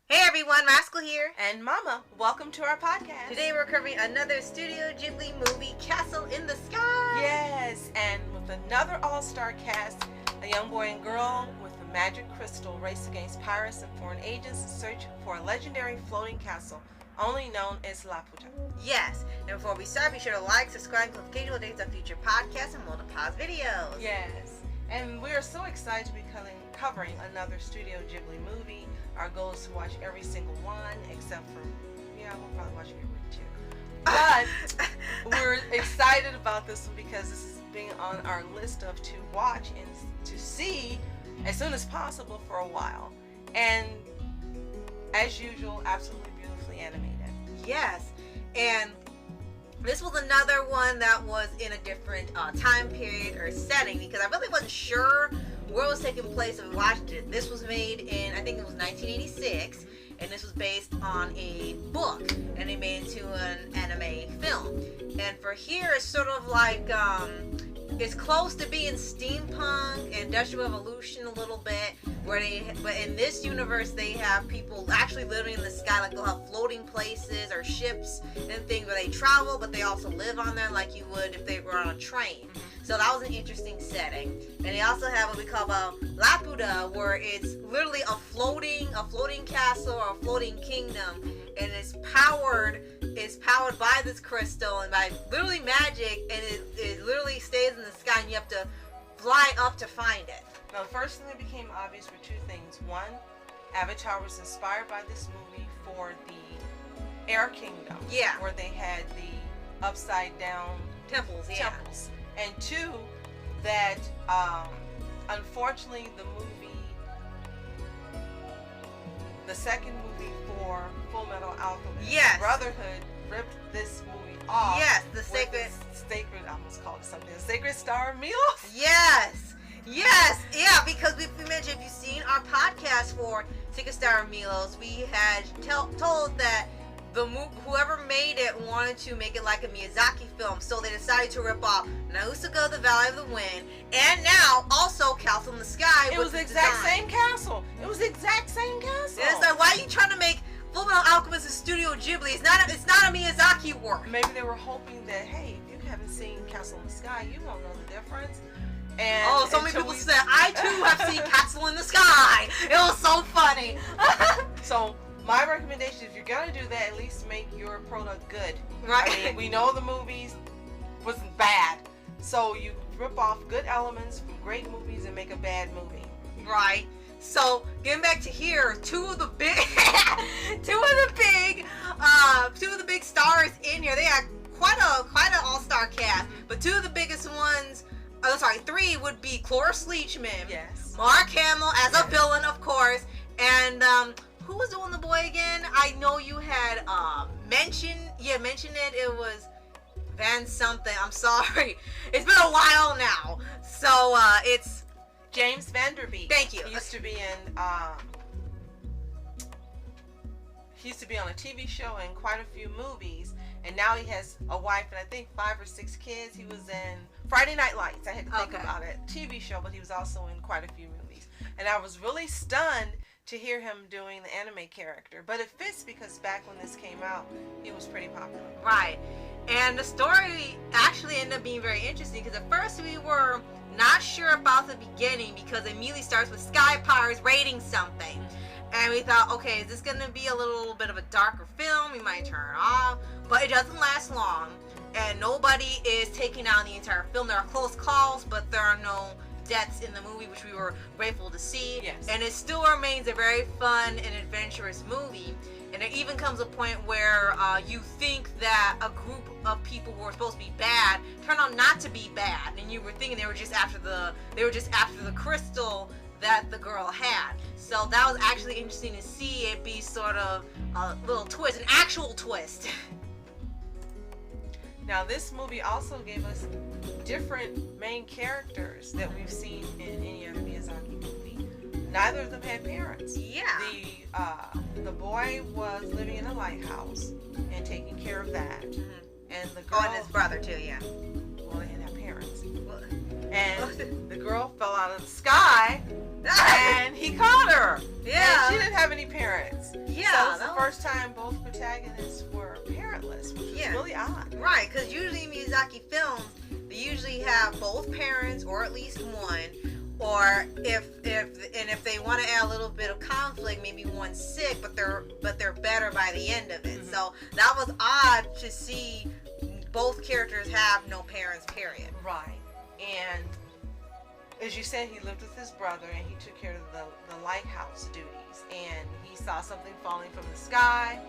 Hey everyone, Rascal here. And Mama, welcome to our podcast. Today we're covering another Studio Ghibli movie, Castle in the Sky. Yes, and with another all-star cast, a young boy and girl with a magic crystal race against pirates and foreign agents in search for a legendary floating castle, only known as Laputa. Yes, and before we start, be sure to like, subscribe, and click notification updates on future podcasts and multi-pause videos. Yes, and we are so excited to be covering another Studio Ghibli movie. Our goal is to watch every single one, except for, we'll probably watch every two. But we're excited about this one because this is being on our list of to watch and to see as soon as possible for a while. And as usual, absolutely beautifully animated. Yes, and this was another one that was in a different time period or setting because I really wasn't sure where it was taking place when we watched it. This was made in, I think it was 1986, and this was based on a book, and they made it into an anime film. And for here, it's sort of like, it's close to being steampunk, industrial revolution a little bit, but in this universe, they have people actually living in the sky, like they'll have floating places or ships and things where they travel, but they also live on them like you would if they were on a train. So that was an interesting setting. And they also have what we call Laputa, where it's literally a floating castle or a floating kingdom, and it's powered by this crystal and by literally magic, and it literally stays in the sky, and you have to fly up to find it. Now, the first thing that became obvious were two things. One, Avatar was inspired by this movie for the Air Kingdom, where they had the upside down temples. And two, that unfortunately the second movie for Full Metal Alchemist, Brotherhood, ripped this movie off. Yes, the Sacred Star of Milos. Yes, because we mentioned, if you've seen our podcast for Sacred Star of Milos, we had told that whoever made it wanted to make it like a Miyazaki film, so they decided to rip off Nausicaa, the Valley of the Wind, and now also Castle in the Sky. It was the exact same castle. It's like, why are you trying to make Full Metal Alchemist a Studio Ghibli? It's not a Miyazaki work. Maybe they were hoping that, hey, if you haven't seen Castle in the Sky, you won't know the difference. And so many people said, I too have seen Castle in the Sky. It was so funny. So my recommendation, if you're gonna do that, at least make your product good. Right. I mean, we know the movies wasn't bad, so you rip off good elements from great movies and make a bad movie. Right. So getting back to here, two of the big stars in here. They had quite an all-star cast, but two of the biggest ones. Three would be Cloris Leachman. Yes. Mark Hamill as a villain, of course, and who was doing the boy again? I know you had mentioned it. It was Van something. I'm sorry. It's been a while now. So it's James Van Der Beek. Thank you. He used to be on a TV show and quite a few movies, and now he has a wife and I think 5 or 6 kids. He was in Friday Night Lights. I had to think about it. TV show, but he was also in quite a few movies. And I was really stunned to hear him doing the anime character. But it fits because back when this came out, he was pretty popular. Right. And the story actually ended up being very interesting because at first we were not sure about the beginning because it immediately starts with Sky Pirates raiding something. And we thought, okay, is this going to be a little bit of a darker film? We might turn it off. But it doesn't last long. And nobody is taking out the entire film. There are close calls, but there are no deaths in the movie, which we were grateful to see. Yes. And it still remains a very fun and adventurous movie. And there even comes a point where you think that a group of people who were supposed to be bad turned out not to be bad, and you were thinking they were just after the crystal that the girl had. So that was actually interesting to see it be sort of a little twist, an actual twist. Now, this movie also gave us different main characters that we've seen in any other Miyazaki movie. Neither of them had parents. Yeah. The boy was living in a lighthouse and taking care of that. Mm-hmm. And the girl... Oh, and his brother too, yeah. Well, they didn't have parents. And the girl fell out of the sky and he caught her. Yeah. And she didn't have any parents. Yeah. So it was the first time both protagonists were parentless, which was really odd. Right, because usually in Miyazaki films, they usually have both parents or at least one. Or if they want to add a little bit of conflict, maybe one's sick, but they're better by the end of it. So that was odd to see both characters have no parents, period. Right. And as you said, he lived with his brother and he took care of the lighthouse duties. And he saw something falling from the sky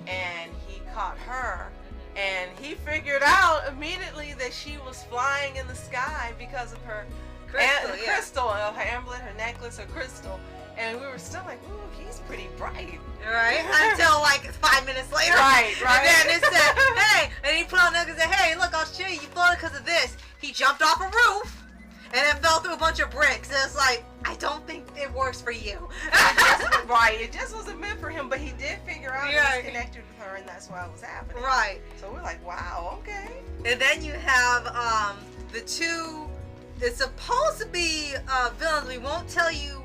and he caught her. And he figured out immediately that she was flying in the sky because of her crystal, her amulet, her necklace, her crystal. And we were still like, ooh, he's pretty bright. Right? Until like 5 minutes later. Right. And then it said, hey, and he put on there and said, hey, look, I'll show you. You floated because of this. He jumped off a roof and then fell through a bunch of bricks. And it's like, I don't think it works for you. Right. It just wasn't meant for him, but he did figure out he was connected with her and that's why it was happening. Right. So we're like, wow, okay. And then you have the two, it's supposed to be villains. We won't tell you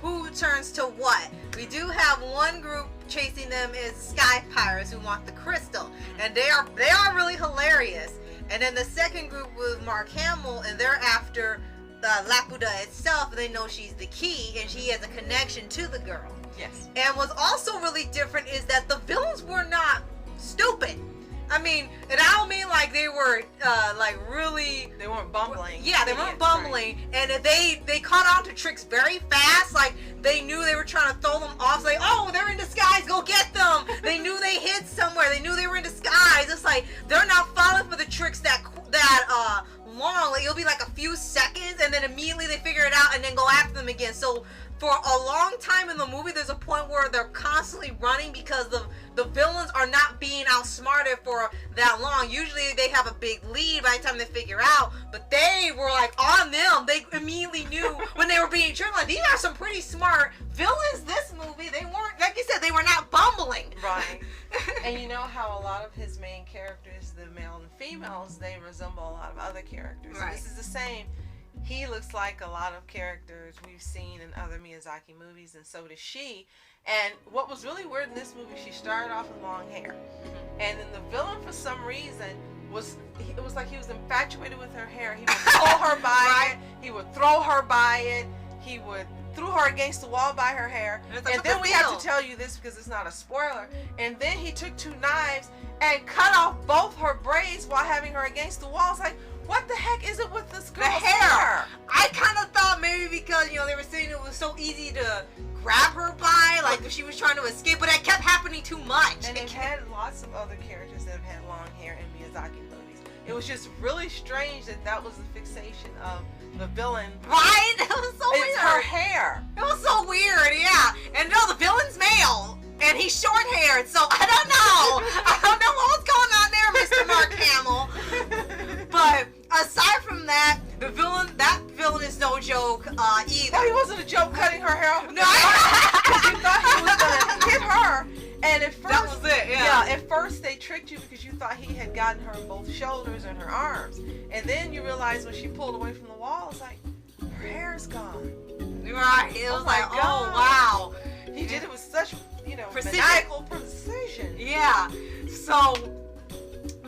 who turns to what. We do have one group chasing them is sky pirates who want the crystal, and they are really hilarious. And then the second group was Mark Hamill, and they're after Laputa itself, and they know she's the key, and she has a connection to the girl. Yes. And what's also really different is that the villains were not stupid. I mean, and I don't mean like they were like really. They weren't bumbling. Yeah, they weren't bumbling, right. And they caught on to tricks very fast. Like they knew they were trying to throw them off. Like, oh, they're in disguise, go get them. They knew they hid somewhere. They knew they were in disguise. It's like they're not falling for the tricks that long. Like, it'll be like a few seconds, and then immediately they figure it out and then go after them again. So for a long time in the movie, there's a point where they're constantly running because the villains are not being outsmarted for that long. Usually they have a big lead by the time they figure out, but they were like on them. They immediately knew when they were being tricked. Like, these are some pretty smart villains this movie. They weren't, like you said, they were not bumbling. Right. And you know how a lot of his main characters, the male and females, they resemble a lot of other characters. Right. And this is the same. He looks like a lot of characters we've seen in other Miyazaki movies, and so does she. And what was really weird in this movie, she started off with long hair. And then the villain, for some reason, it was like he was infatuated with her hair. He would pull her by it. He would throw her by it. He would throw her against the wall by her hair. And then we have to tell you this because it's not a spoiler. And then he took 2 knives and cut off both her braids while having her against the wall. It's like, what the heck is it with this girl's hair? I kind of thought maybe because, they were saying it was so easy to grab her by, like she was trying to escape, but it kept happening too much. And they've had lots of other characters that have had long hair in Miyazaki movies. It was just really strange that was the fixation of the villain. Right? It was so weird. It's her hair. It was so weird, yeah. And no, the villain's male, and he's short-haired, so I don't know. I don't know what was going on there, Mr. Mark Hamill. But aside from that villain is no joke either. No, he wasn't a joke cutting her hair off. No, because you thought he was gonna hit her, and at first that was it. Yeah. At first they tricked you because you thought he had gotten her in both shoulders and her arms, and then you realize when she pulled away from the wall, it's like her hair's gone. Right. It was like, oh wow. He did it with such precision. maniacal precision. Yeah. So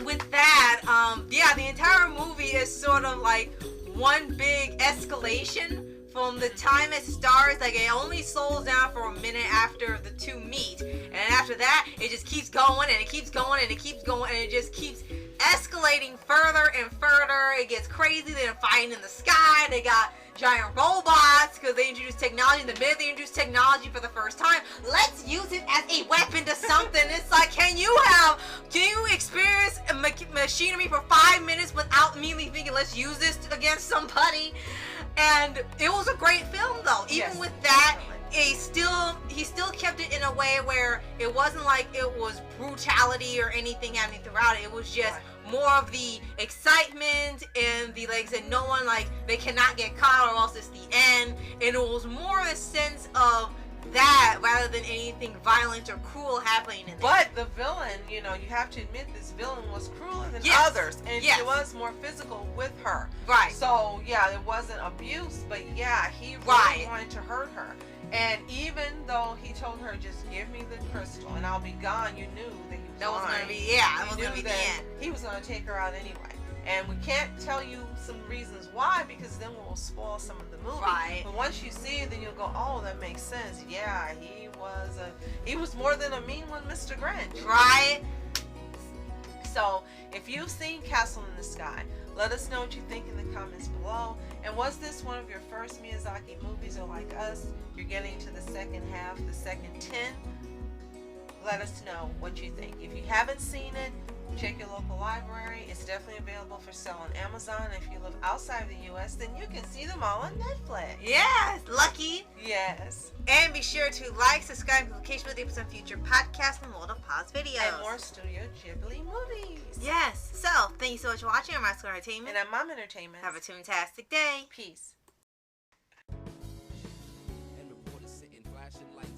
with that, the entire movie is sort of like one big escalation from the time it starts. Like, it only slows down for a minute after the two meet, and after that it just keeps going and it keeps going and it keeps going and it just keeps escalating further and further. It gets crazy. They're fighting in the sky. They got giant robots because they introduced technology. The minute they introduced technology for the first time, let's use it as a weapon to something. It's like, can you experience machinery for 5 minutes without immediately thinking, let's use this against somebody? And it was a great film, though. Even with that, he still kept it in a way where it wasn't like it was brutality or anything happening throughout it. It was just more of the excitement and the, like I said, no one, like, they cannot get caught or else it's the end. And it was more a sense of that rather than anything violent or cruel happening in there. But the villain, you have to admit this villain was crueler than others, and he was more physical with her. Right. So, it wasn't abuse, but he really wanted to hurt her. And even though he told her, just give me the crystal and I'll be gone, you knew that he was That was lying. going to be, yeah, that You was knew going to be the that end. he was going to take her out anyway. And we can't tell you some reasons why, because then we'll spoil some of the movie. Right. But once you see it, then you'll go, oh, that makes sense. Yeah, he was more than a mean one, Mr. Grinch. Right? So, if you've seen Castle in the Sky, let us know what you think in the comments below. And was this one of your first Miyazaki movies, or like us, you're getting to the second half, the second 10? Let us know what you think. If you haven't seen it, check your local library. It's definitely available for sale on Amazon. If you live outside of the U.S., then you can see them all on Netflix. Yes, lucky. Yes. And be sure to like, subscribe, and notification for some future podcasts and World of Paws videos. And more Studio Ghibli movies. Yes. So, thank you so much for watching. I'm Rascal Entertainment. And I'm Mom Entertainment. Have a fantastic day. Peace. And reporters sitting flashing lights.